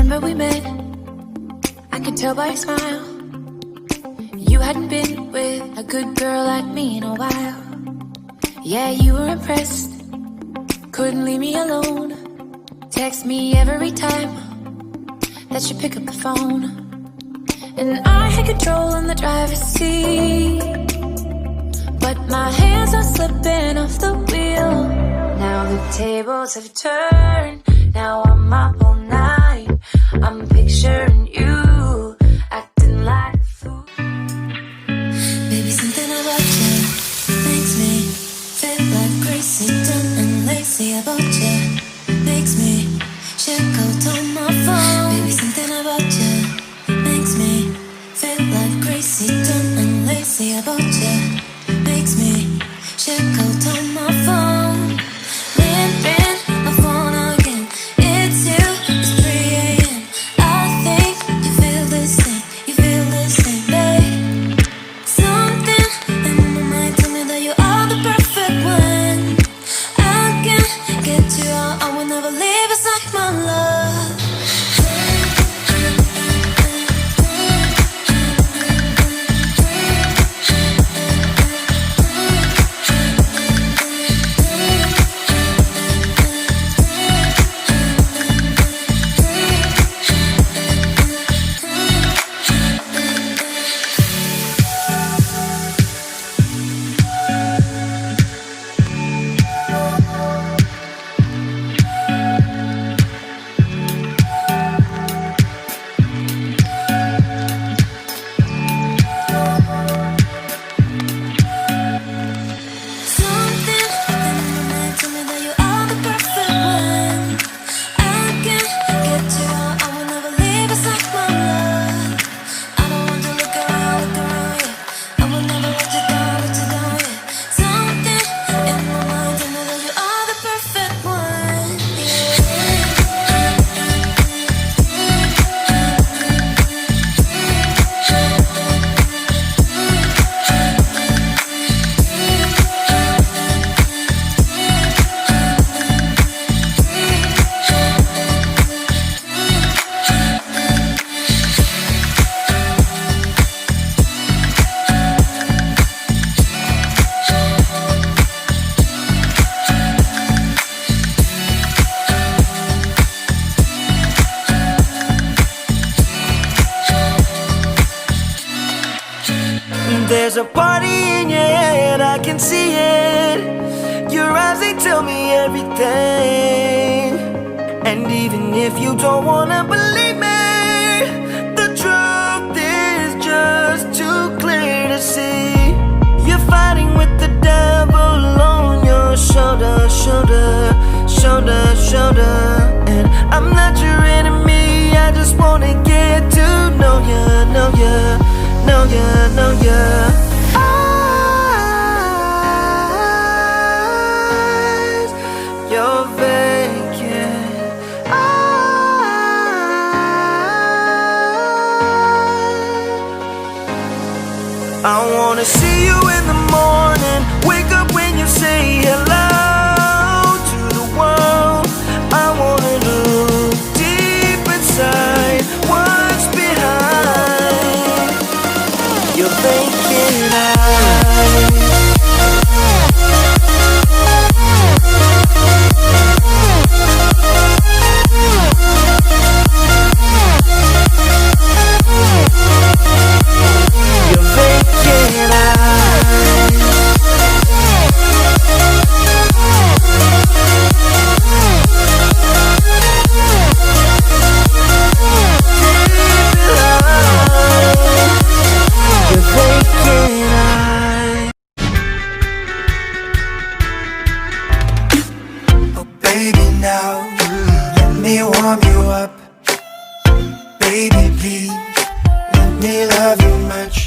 remember we met. I could tell by your smile you hadn't been with a good girl like me in a while. Yeah, you were impressed, couldn't leave me alone. Text me every time that you pick up the phone. And I had control in the driver's seat, but my hands are slipping off the wheel. Now the tables have turned, now I'm up all night. I'm picturing you acting like a fool. Baby, something about you makes me feel like crazy, done and lazy about you. Makes me check out on my phone. Baby, something about you makes me feel like crazy, done and lazy about you. Makes me check out on my phone. Ring my phone again. It's you, it's 3 a.m. I think you feel the same, babe. Something in my mind tell me that you are the perfect one. I can't get you out, I will never leave, it's like my love. There's a party in your head, I can see it. Your eyes, they tell me everything. And even if you don't wanna believe me, the truth is just too clear to see. You're fighting with the devil on your shoulder, shoulder, shoulder, shoulder. And I'm not your enemy, I just wanna get to know ya, know ya, know ya, know ya. Eyes, you're vacant. I wanna see you in the morning, wake up when you say hello to the world. I wanna look deep inside what's behind your vacant eyes. Your vacant eyes. Your vacant eyes. Oh baby, now let me warm you up. Baby, please let me love you much.